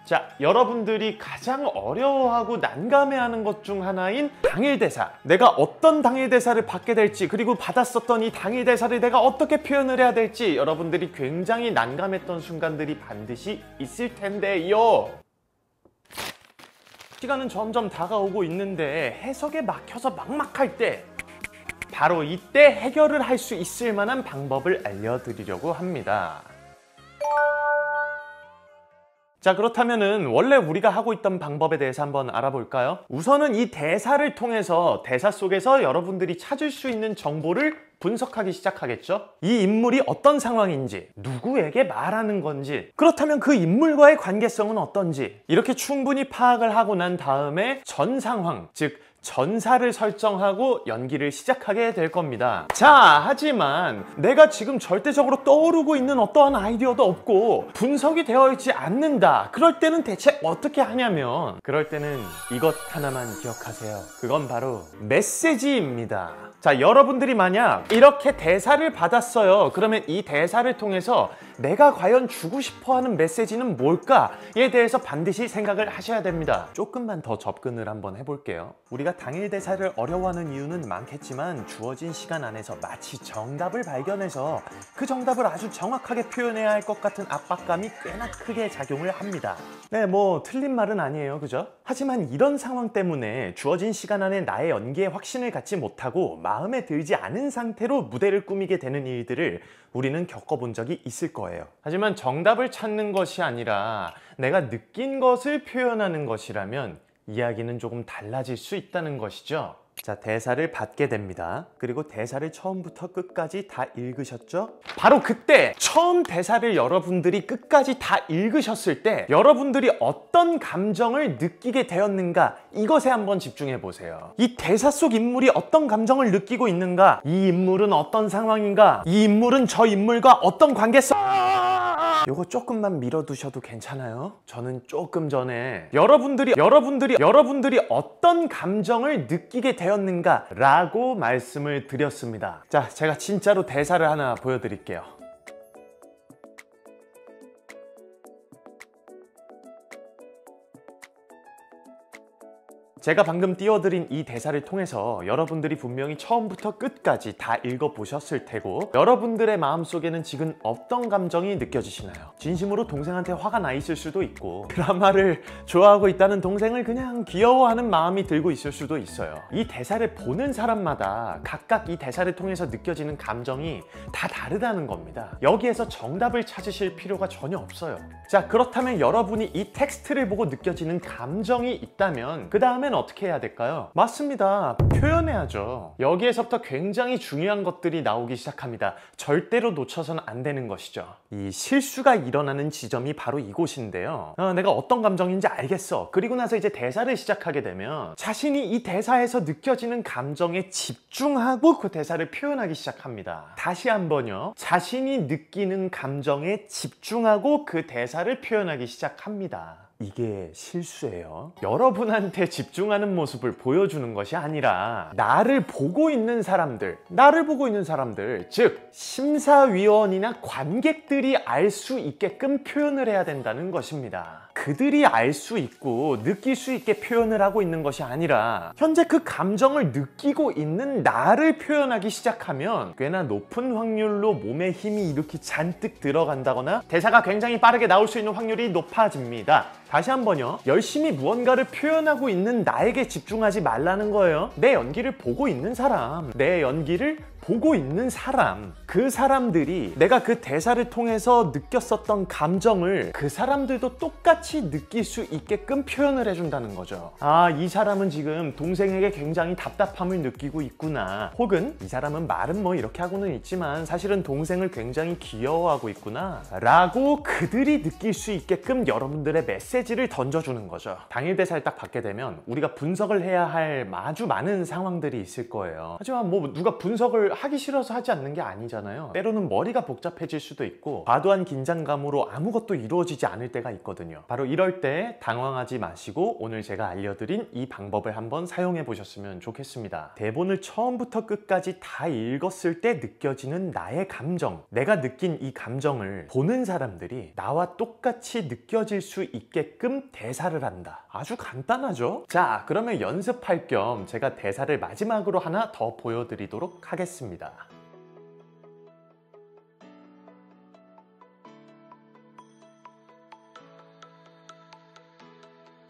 자, 여러분들이 가장 어려워하고 난감해하는 것 중 하나인 당일대사. 내가 어떤 당일대사를 받게 될지, 그리고 받았었던 이 당일대사를 내가 어떻게 표현을 해야 될지 여러분들이 굉장히 난감했던 순간들이 반드시 있을 텐데요. 시간은 점점 다가오고 있는데 해석에 막혀서 막막할 때, 바로 이때 해결을 할 수 있을 만한 방법을 알려드리려고 합니다. 자, 그렇다면은 원래 우리가 하고 있던 방법에 대해서 한번 알아볼까요? 우선은 이 대사를 통해서 대사 속에서 여러분들이 찾을 수 있는 정보를 분석하기 시작하겠죠? 이 인물이 어떤 상황인지, 누구에게 말하는 건지, 그렇다면 그 인물과의 관계성은 어떤지, 이렇게 충분히 파악을 하고 난 다음에 전 상황, 즉 전사를 설정하고 연기를 시작하게 될 겁니다. 자, 하지만 내가 지금 절대적으로 떠오르고 있는 어떠한 아이디어도 없고 분석이 되어 있지 않는다. 그럴 때는 대체 어떻게 하냐면, 그럴 때는 이것 하나만 기억하세요. 그건 바로 메시지입니다. 자, 여러분들이 만약 이렇게 대사를 받았어요. 그러면 이 대사를 통해서 내가 과연 주고 싶어하는 메시지는 뭘까에 대해서 반드시 생각을 하셔야 됩니다. 조금만 더 접근을 한번 해볼게요. 우리가 당일 대사를 어려워하는 이유는 많겠지만 주어진 시간 안에서 마치 정답을 발견해서 그 정답을 아주 정확하게 표현해야 할 것 같은 압박감이 꽤나 크게 작용을 합니다. 네, 뭐 틀린 말은 아니에요, 그죠? 하지만 이런 상황 때문에 주어진 시간 안에 나의 연기에 확신을 갖지 못하고 마음에 들지 않은 상태로 무대를 꾸미게 되는 일들을 우리는 겪어본 적이 있을 거예요. 하지만 정답을 찾는 것이 아니라 내가 느낀 것을 표현하는 것이라면 이야기는 조금 달라질 수 있다는 것이죠. 자, 대사를 받게 됩니다. 그리고 대사를 처음부터 끝까지 다 읽으셨죠? 바로 그때 처음 대사를 여러분들이 끝까지 다 읽으셨을 때 여러분들이 어떤 감정을 느끼게 되었는가, 이것에 한번 집중해 보세요. 이 대사 속 인물이 어떤 감정을 느끼고 있는가, 이 인물은 어떤 상황인가, 이 인물은 저 인물과 어떤 관계성, 요거 조금만 밀어두셔도 괜찮아요. 저는 조금 전에 여러분들이 어떤 감정을 느끼게 되었는가 라고 말씀을 드렸습니다. 자, 제가 진짜로 대사를 하나 보여드릴게요. 제가 방금 띄워드린 이 대사를 통해서 여러분들이 분명히 처음부터 끝까지 다 읽어보셨을 테고, 여러분들의 마음속에는 지금 어떤 감정이 느껴지시나요? 진심으로 동생한테 화가 나 있을 수도 있고, 드라마를 좋아하고 있다는 동생을 그냥 귀여워하는 마음이 들고 있을 수도 있어요. 이 대사를 보는 사람마다 각각 이 대사를 통해서 느껴지는 감정이 다 다르다는 겁니다. 여기에서 정답을 찾으실 필요가 전혀 없어요. 자, 그렇다면 여러분이 이 텍스트를 보고 느껴지는 감정이 있다면 그 다음엔 어떻게 해야 될까요? 맞습니다. 표현해야죠. 여기에서부터 굉장히 중요한 것들이 나오기 시작합니다. 절대로 놓쳐서는 안 되는 것이죠. 이 실수가 일어나는 지점이 바로 이곳인데요. 내가 어떤 감정인지 알겠어. 그리고 나서 이제 대사를 시작하게 되면 자신이 이 대사에서 느껴지는 감정에 집중하고 그 대사를 표현하기 시작합니다. 다시 한번요. 자신이 느끼는 감정에 집중하고 그 대사를 표현하기 시작합니다. 이게 실수예요. 여러분한테 집중하는 모습을 보여주는 것이 아니라 나를 보고 있는 사람들, 즉 심사위원이나 관객들이 알 수 있게끔 표현을 해야 된다는 것입니다. 그들이 알 수 있고 느낄 수 있게 표현을 하고 있는 것이 아니라 현재 그 감정을 느끼고 있는 나를 표현하기 시작하면 꽤나 높은 확률로 몸에 힘이 이렇게 잔뜩 들어간다거나 대사가 굉장히 빠르게 나올 수 있는 확률이 높아집니다. 다시 한번요. 열심히 무언가를 표현하고 있는 나에게 집중하지 말라는 거예요. 내 연기를 보고 있는 사람, 그 사람들이 내가 그 대사를 통해서 느꼈었던 감정을 그 사람들도 똑같이 느낄 수 있게끔 표현을 해준다는 거죠. 아, 이 사람은 지금 동생에게 굉장히 답답함을 느끼고 있구나, 혹은 이 사람은 말은 뭐 이렇게 하고는 있지만 사실은 동생을 굉장히 귀여워하고 있구나 라고 그들이 느낄 수 있게끔 여러분들의 메시지를 던져주는 거죠. 당일 대사를 딱 받게 되면 우리가 분석을 해야 할 아주 많은 상황들이 있을 거예요. 하지만 뭐 누가 분석을 하기 싫어서 하지 않는 게 아니잖아요. 때로는 머리가 복잡해질 수도 있고 과도한 긴장감으로 아무것도 이루어지지 않을 때가 있거든요. 바로 이럴 때 당황하지 마시고 오늘 제가 알려드린 이 방법을 한번 사용해 보셨으면 좋겠습니다. 대본을 처음부터 끝까지 다 읽었을 때 느껴지는 나의 감정, 내가 느낀 이 감정을 보는 사람들이 나와 똑같이 느껴질 수 있게끔 대사를 한다. 아주 간단하죠? 자, 그러면 연습할 겸 제가 대사를 마지막으로 하나 더 보여드리도록 하겠습니다.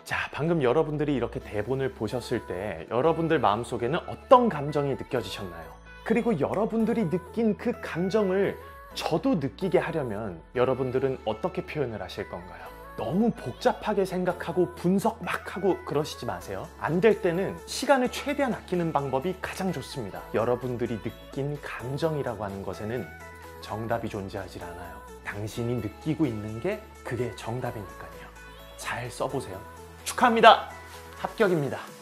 자, 방금 여러분들이 이렇게 대본을 보셨을 때 여러분들 마음속에는 어떤 감정이 느껴지셨나요? 그리고 여러분들이 느낀 그 감정을 저도 느끼게 하려면 여러분들은 어떻게 표현을 하실 건가요? 너무 복잡하게 생각하고 분석 막 하고 그러시지 마세요. 안 될 때는 시간을 최대한 아끼는 방법이 가장 좋습니다. 여러분들이 느낀 감정이라고 하는 것에는 정답이 존재하지 않아요. 당신이 느끼고 있는 게 그게 정답이니까요. 잘 써보세요. 축하합니다. 합격입니다.